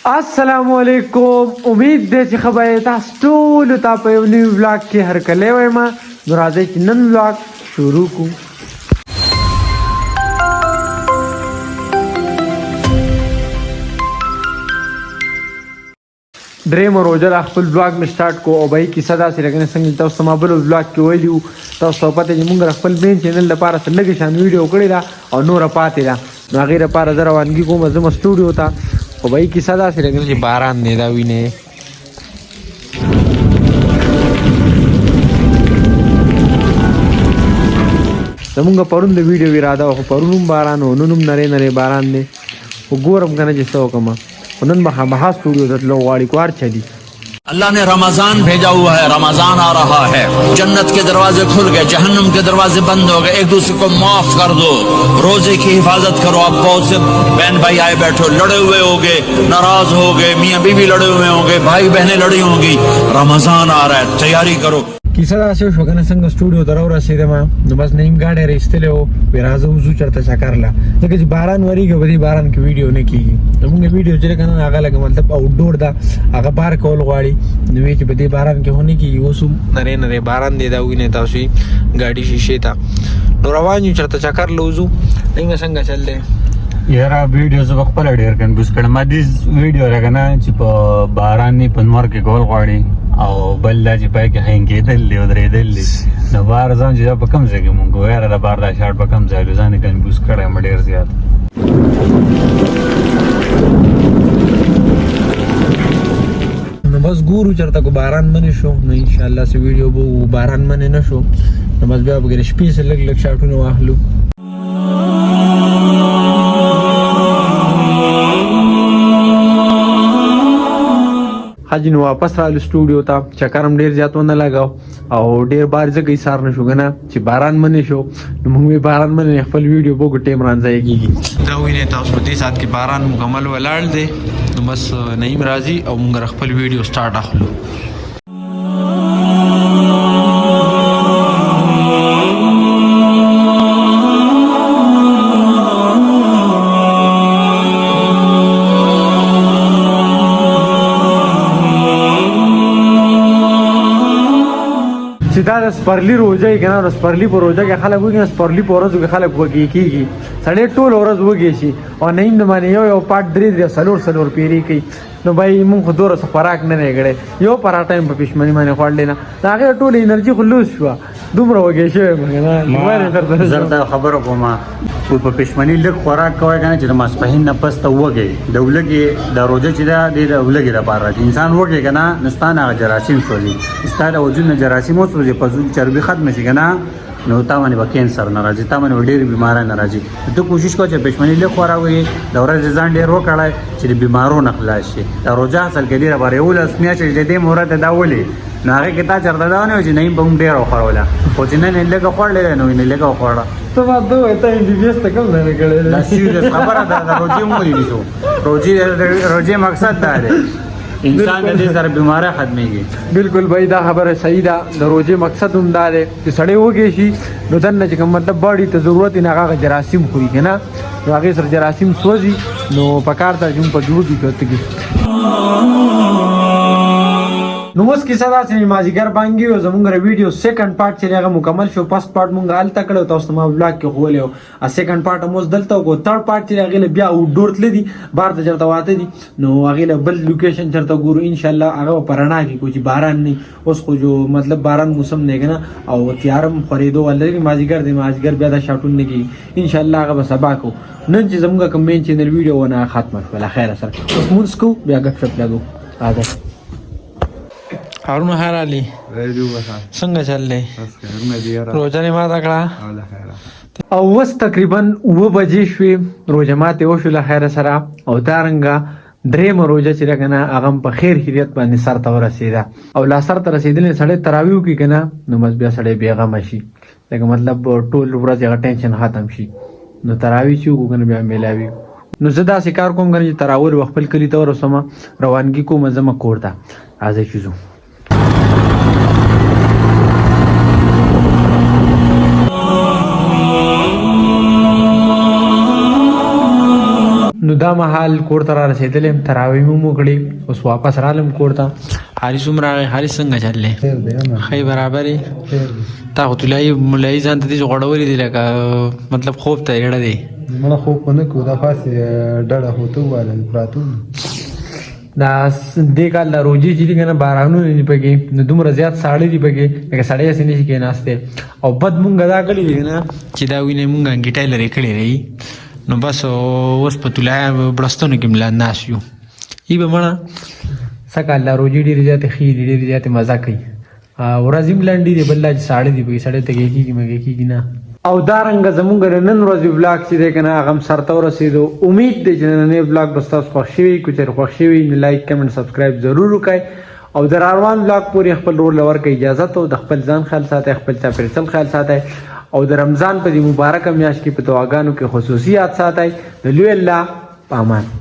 السلام علیکم. امید دی چې خبره تاسو ټول ته په یو نیو ولاګ کې هرکلی وایم. نو راځئ چې نن ولاګ شروع کړو. درېیم روزه د خپل ولاګ مې سټارټ کو او به یې کیسه داسې لکه څنګه تاسو ته ما بل ولاګ کې ویلي وو. تاسو ته پته چې موږ خپل مین چینل لپاره څه لږې شان ویډیو کړې ده او نوره پاتې ده. نو هغې لپاره زه روانګي کوم زما سټوډیو ته او به یې کیسه داسې لکه چې باران دی دا وینې. زمونږ پرون د ویډیو اراده وه خو پرون هم باران و نن هم نری نری باران دی. خو ګورم که نه چې څه وکړم خو نن به خامخا سټوډیو ته تلو غواړي کو هر چا دي. अल्लाह ने रमजान भेजा हुआ है, रमजान आ रहा है, जन्नत के दरवाजे खुल गए, जहन्नम के दरवाजे बंद हो गए. एक दूसरे को माफ कर दो, रोजे की हिफाजत करो. आप बहुत से बहन भाई आए बैठो, लड़े हुए होंगे, नाराज हो गए, मियाँ बीवी लड़े हुए होंगे, भाई बहनें लड़ी होंगी. रमजान आ रहा है, तैयारी करो. کیسه داسې وشوه که نه څنګه سټوډیو ته راورسېدم نو بس نیم ګاډی راایستلی و وایي راځه وځو چېرته چکر له ځکه چې باران ورېږي په دې باران کې ویډیو نه کېږي. زمونږ ویډیو چې دی که نه هغه لکه مطلب آوټډور ده هغه بار کول غواړي نو وایي چې په دې باران کې خو نه کېږي. اوس هم نری نری باران دی دا وینئ تاسو یې ګاډي شیشې ته. نو روان یو چېرته چکر له وځو. څنګه څنګه چل دی یاره ویډیو زه خپل ډیر کنفیوز کړم. ما دې ویډیو راکنه چې په باران نه په نور کې کول غواړي او بل دا چې پای کې هنګ کېدل دی او درېدل دی. نو بار ځان چې په کوم ځای کې مونږ یاره د بار دا شاټ په کوم ځای کې ځان کنفیوز کړم ډیر زیات. نو بس ګورو چېرته کو باران منې شو نو انشاءالله سه ویډیو به باران منې نه شو نو بس بیا به شپې سه لږ لږ شاټونه واخلو. حاجی نو واپس رالو سټوډیو ته. چکر هم ډېر زیات ونه لګاو او ډېر بار ځکه ایسار نه شو که نه چې باران منې شو نو موږ وی باران منې خپل ویډیو به وکړو ټایم رانځای کېږي. دا وینئ تاسو په دې ساعت کې باران مکمل ولاړ دی نو بس نعیم راځي او موږ خپل ویډیو سټارټ اخلو. چې دا د سپرلي روژه یې که نه د سپرلي په روژه کې خلک وږي نه سپرلي په ورځو کې خلک وږي کېږي. سړی ټول ورځ وږی شي او نعیم د باندې یو پاټ درې څلور پیرې کوي. نو بای مونږ خو دومره څه خوراک نه دی کړی. یو پراټه یې په پښمني باندې خوړلی نه د هغې ټوله انرژي خو لوس شوه دومره وږی شوی یم که نه. زه دا خبره کوم په پښمني لږ خوراک کوی که نه چې د ماسپښین نه پس ته وږی د ولږې د روژه چې ده د ولږې دپاره راځي. انسان وږی که نه نو ستا نه هغه جراثیم سوځي ستا د وجود نه جراثیم وسوځي په زود چربي ختمه شي که نه نو تا باندې به کینسر نه راځي تا باندې به ډېرې بیمارۍ نه راځي. ته کوشش کوه چې پښمني لږ خوراک وکړې د ورځې ځان ډېر وکړی چې د بیمارو نه خلاص شي. د روژه اصل کې دې لپاره 11 میاشتې چې د دې مورد دا ولې نو هغې کې تا چېرته دا ونه وي چې نعیم به هم ډېره وخوړوله خو چې نن یې لږه خوړلې ده نو یې لږه وخوړه. ته ما ته وایې ته MBBS ته کوم ځای نه کړی دی. دا سیریس خبره ده د روژې هم ونیسو. روژې مقصد دا دی انسان د دې سره بیماری ختمېږي. بالکل بھائی دا خبره صحیح ده. د روژې مقصد هم دا دی چې سړی وږی شي نو دننه چې کوم مطلب باډي ته ضرورت یې نه هغه جراثیم خوري که نه نو هغې سره جراثیم سوځي نو پکار ده چې موږ په جوړ کړي ورته کړي. نو اوس کیسه داسې مازدیګر بانګي او زمونږ ویډیو سیکنډ پارټ چې هغه مکمل شو. فرست پارټ مونږ هلته کړی تاسو ته ما ولاګ کې ښوولی و. سیکنډ پارټ هم اوس دلته وکړو. تھرډ پارټ چې هغې له بیا آوټډور تللی دي بار ته چېرته واته دي نو هغې له بل لوکیشن چېرته ګورو انشاءالله هغه به په رڼا کې کوو چې باران نه اوس خو جو مطلب باران موسم دی که نه او تیاره هم خورېدو والا دی مازدیګر دی مازدیګر بیا دا شاټون نه کېږي انشاءالله هغه به سبا کوو. نن چې زموږ کوم مین چینل ویډیو ونه ختمه شوله خیره سره اوس مونځ کوو بیا ګپ شپ لګو. هارون خیر علي څنګه چل دی روژه دې ماته کړه او اوس تقریبا 9 بجې شوې روژه ماتې وشوله خیره سره او دارنګه درېیمه روژه چې ده که نه هغه په خیر خیریت باندې سر ته ورسېده او لا سر ته رسېدلې سړی تراویح وکړي که نه نو بس بیا سړی بېغمه شي لکه مطلب ټول ورځ هغه ټینشن ختم شي نو تراویح چې وکړو که نه بیا میلاوي. نو زه داسې کار کوم که نه چې تراول به خپل کلي ته ورسومه روانګي کوم زما کور ته راځئ چې ځو. نو دا مهال کور ته را رسېدلم تراویح مو وکړې اوس واپس رالم کور ته. حارث هم راغی. حارث څنګه چل دی؟ ښه برابر یې؟ تا خو ملایي ځان ته داسې غوړولي دي لکه مطلب خوب ته اړه دی. مړه خوب خو نه کوو دا پاسې ډډه خو ته ووالل پراتو دا دې کال دا روجې چې دي که نه بارانونه دي پکې نو دومره زیات ساړه دي پکې لکه سړی هسې نشي کېناستی او بد مونږ دا کړي دي که نه چې دا وینې مونږ انګیټۍ لرې کړې رهي نو بس اوس په طلایه بړستنو کې ملا ناست یو. ای به مړه څه کال دا روجې ډېرې زیاتې ښې دي ډېرې زیاتې مزه کوي. ورځې هم لنډې دي بل دا چې ساړه دي پکې سړی تږی کېږي مږی کېږي نه. او دارنګه زمونږ د نن ورځې بلاګ چې دی که نه هغه هم سرته ورسېدو. امید دی چې نننی بلاګ به ستاسو خوښ شوي که چېرې خوښ شوي نو لایک کمنټ سبسکرایب ضرور وکړئ او د راروان بلاګ پورې خپل رول ورکړئ اجازت او د خپل ځان خیال ساتئ خپل چاپېریال خیال ساتئ او د رمضان په دې مبارکه میاشت کې په دعاګانو کې خصوصي یاد ساتئ. د لوی الله په امان.